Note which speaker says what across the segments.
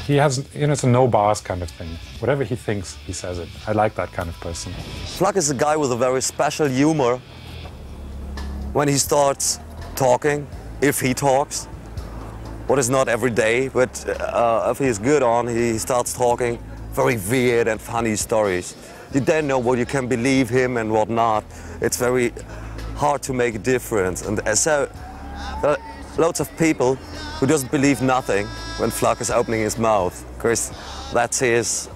Speaker 1: He has, you know, it's a no bars kind of thing. Whatever he thinks, he says it. I like that kind of person.
Speaker 2: Flak is a guy with a very special humor. When he starts talking, if he talks, what is not every day, but if he is good on, he starts talking very weird and funny stories. You don't know what you can believe him and what not. It's very hard to make a difference. And so there are lots of people who just believe nothing when Flak is opening his mouth, because that's his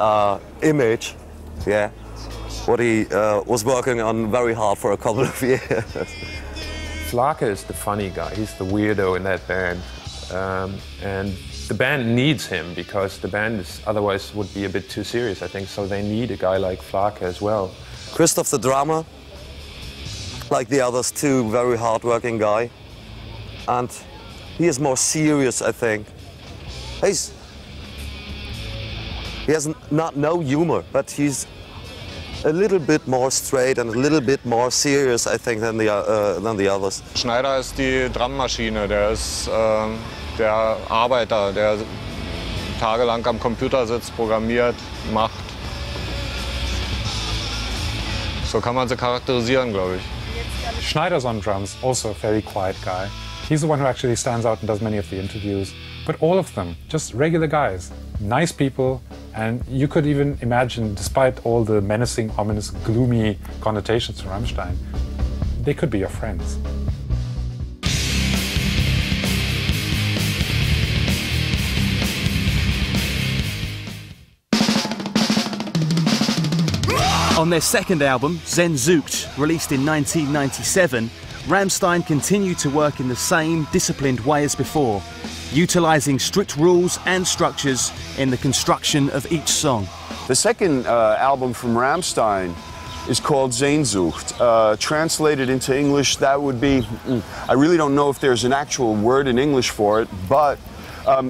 Speaker 2: image, yeah, what he was working on very hard for a couple of years.
Speaker 3: Flak is the funny guy, he's the weirdo in that band. And the band needs him because the band otherwise would be a bit too serious, I think, so they need a guy like Flak as well.
Speaker 2: Christoph the drummer, like the others too, very hard-working guy. And he is more serious, I think. He has no humor, but he's a little bit more straight and a little bit more serious, I think, than the others.
Speaker 4: Schneider ist die Drummaschine, der ist der Arbeiter, der tagelang am Computer sitzt, programmiert, macht. So kann man sie charakterisieren, glaube ich.
Speaker 1: Schneider's on drums, also a very quiet guy. He's the one who actually stands out and does many of the interviews. But all of them, just regular guys, nice people, and you could even imagine, despite all the menacing, ominous, gloomy connotations to Rammstein, they could be your friends.
Speaker 5: On their second album, Sehnsucht, released in 1997, Rammstein continued to work in the same disciplined way as before, utilising strict rules and structures in the construction of each song.
Speaker 6: The second album from Rammstein is called Sehnsucht. Translated into English, that would be, I really don't know if there's an actual word in English for it, but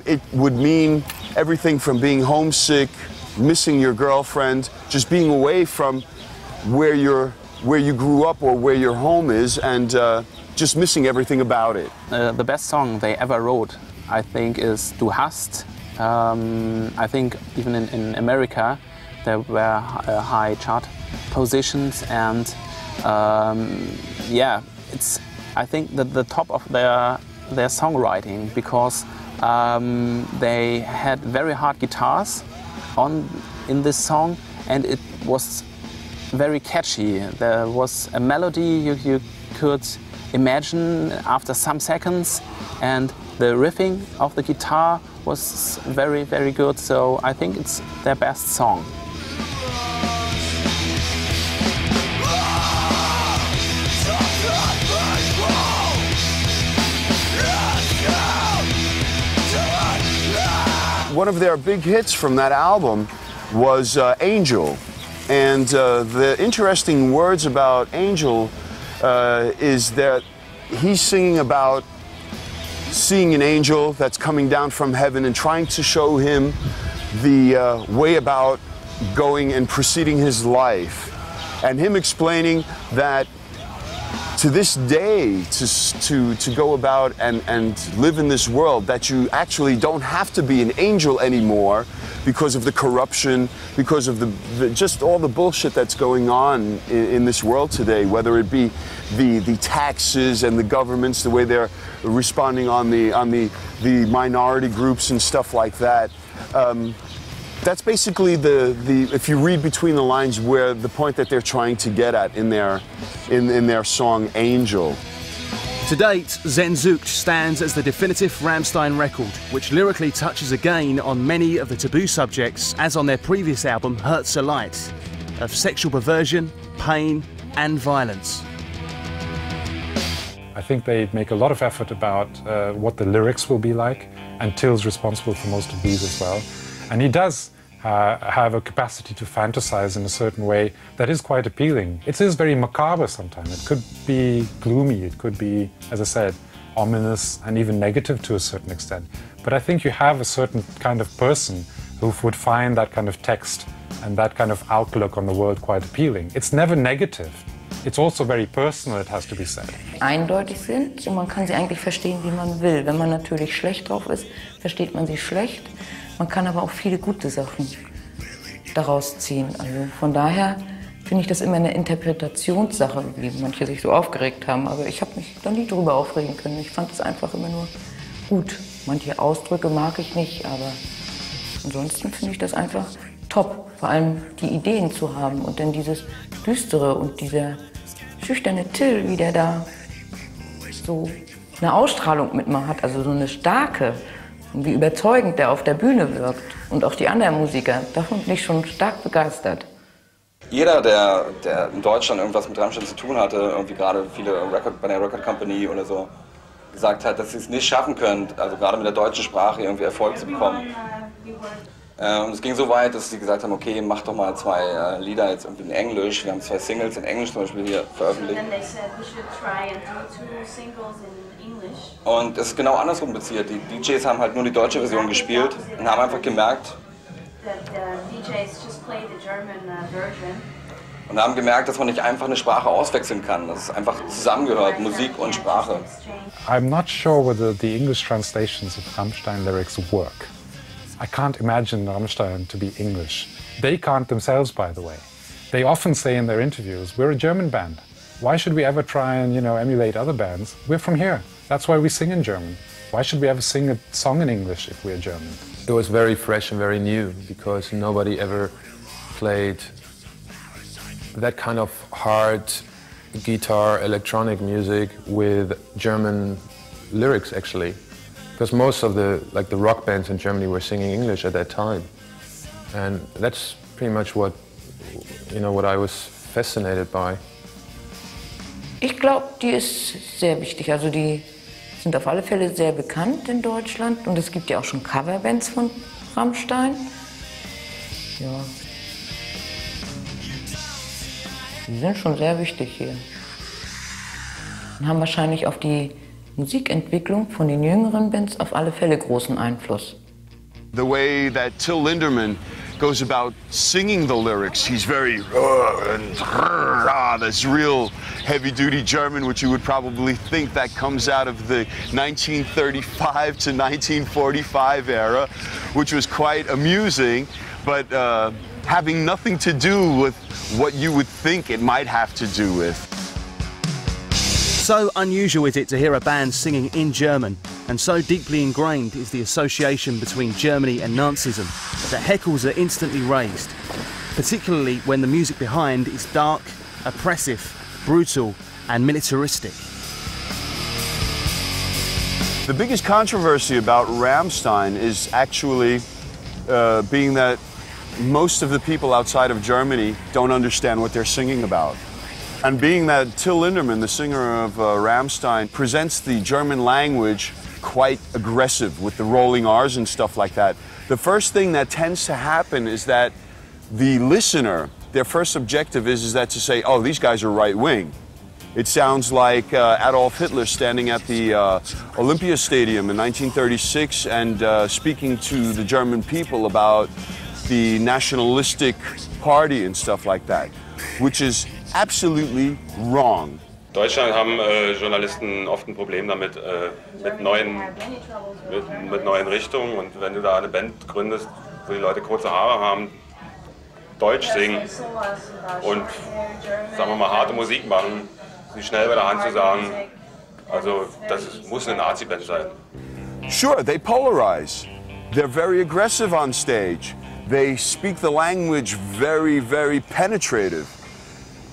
Speaker 6: it would mean everything from being homesick, missing your girlfriend, just being away from where you grew up or where your home is, and just missing everything about it.
Speaker 7: The best song they ever wrote, I think, is Du hast. I think even in America there were high chart positions, and yeah, it's, I think, that the top of their songwriting, because they had very hard guitars in this song, and it was very catchy. There was a melody you could imagine after some seconds, and the riffing of the guitar was very, very good, so I think it's their best song.
Speaker 6: One of their big hits from that album was Angel. And the interesting words about Angel is that he's singing about seeing an angel that's coming down from heaven and trying to show him the way about going and proceeding his life. And him explaining that to this day, to go about and live in this world, that you actually don't have to be an angel anymore because of the corruption, because of just all the bullshit that's going on in this world today, whether it be the taxes and the governments, the way they're responding on the minority groups and stuff like that. That's basically if you read between the lines, where the point that they're trying to get at in their song Angel.
Speaker 5: To date, Sehnsucht stands as the definitive Rammstein record, which lyrically touches again on many of the taboo subjects, as on their previous album Herz so Light, of sexual perversion, pain and violence.
Speaker 1: I think they make a lot of effort about what the lyrics will be like, and Till's responsible for most of these as well. And he does have a capacity to fantasize in a certain way that is quite appealing. It is very macabre sometimes. It could be gloomy, it could be, as I said, ominous and even negative to a certain extent. But I think you have a certain kind of person who would find that kind of text and that kind of outlook on the world quite appealing. It's never negative. It's also very personal, it has to be said.
Speaker 8: Eindeutig sind und man kann sie eigentlich verstehen, wie man will. Wenn man natürlich schlecht drauf ist, versteht man sie schlecht. Man kann aber auch viele gute Sachen daraus ziehen. Also von daher finde ich das immer eine Interpretationssache, wie manche sich so aufgeregt haben. Aber ich habe mich da nie drüber aufregen können. Ich fand es einfach immer nur gut. Manche Ausdrücke mag ich nicht, aber ansonsten finde ich das einfach top. Vor allem die Ideen zu haben und dann dieses Düstere und dieser schüchterne Till, wie der da so eine Ausstrahlung mit mir hat, also so eine starke. Und wie überzeugend der auf der Bühne wirkt. Und auch die anderen Musiker, davon bin ich schon stark begeistert.
Speaker 9: Jeder, der in Deutschland irgendwas mit Rammstein zu tun hatte, irgendwie gerade viele bei der Record Company oder so, gesagt hat, dass sie es nicht schaffen können, also gerade mit der deutschen Sprache irgendwie Erfolg zu bekommen. Und es ging so weit, dass sie gesagt haben, okay, mach doch mal 2 Lieder jetzt irgendwie in Englisch. Wir haben 2 Singles in Englisch zum Beispiel hier veröffentlicht. Und es ist genau andersrum passiert. Die DJs haben halt nur die deutsche Version gespielt und haben einfach gemerkt, dass man nicht einfach eine Sprache auswechseln kann, dass es einfach zusammengehört, Musik und Sprache.
Speaker 1: I'm not sure whether the English translations of Rammstein lyrics work. I can't imagine Rammstein to be English. They can't themselves, by the way. They often say in their interviews, we're a German band. Why should we ever try and, emulate other bands? We're from here. That's why we sing in German. Why should we ever sing a song in English if we're German?
Speaker 3: It was very fresh and very new because nobody ever played that kind of hard guitar, electronic music with German lyrics, actually. Because most of the rock bands in Germany were singing English at that time. And that's pretty much what I was fascinated by.
Speaker 8: Ich glaube, die ist sehr wichtig. Also die sind auf alle Fälle sehr bekannt in Deutschland. Und es gibt ja auch schon Coverbands von Rammstein. Ja. Die sind schon sehr wichtig hier. Und haben wahrscheinlich auf die Musikentwicklung von den jüngeren Bands auf alle Fälle großen Einfluss.
Speaker 6: The way that Till Lindemann goes about singing the lyrics, he's very that's real heavy-duty German, which you would probably think that comes out of the 1935 to 1945 era, which was quite amusing, but having nothing to do with what you would think it might have to do with.
Speaker 5: So unusual is it to hear a band singing in German, and so deeply ingrained is the association between Germany and Nazism that heckles are instantly raised, particularly when the music behind is dark, oppressive, brutal and militaristic.
Speaker 6: The biggest controversy about Rammstein is actually being that most of the people outside of Germany don't understand what they're singing about. And being that Till Lindemann, the singer of Rammstein, presents the German language quite aggressive with the rolling R's and stuff like that, the first thing that tends to happen is that the listener, their first objective is that to say, oh, these guys are right-wing. It sounds like Adolf Hitler standing at the Olympia Stadium in 1936 and speaking to the German people about the nationalistic party and stuff like that, which is absolutely wrong.
Speaker 10: In Deutschland haben Journalisten oft ein Problem damit, mit neuen Richtungen. Und wenn du da eine Band gründest, wo die Leute kurze Haare haben, Deutsch singen und, sagen wir mal, harte Musik machen, ist schnell bei der Hand zu sagen, also das muss eine Nazi-Band sein.
Speaker 6: Sure, they polarize. They're very aggressive on stage. They speak the language very, very penetrative.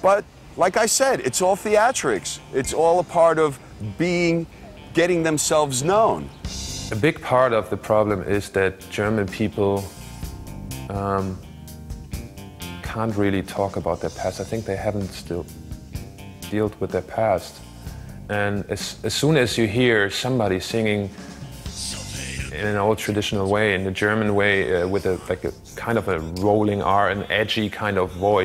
Speaker 6: But like I said, it's all theatrics. It's all a part of getting themselves known.
Speaker 3: A big part of the problem is that German people can't really talk about their past. I think they haven't still dealt with their past. And as soon as you hear somebody singing in an old traditional way, in the German way, with a kind of a rolling R, an edgy kind of voice,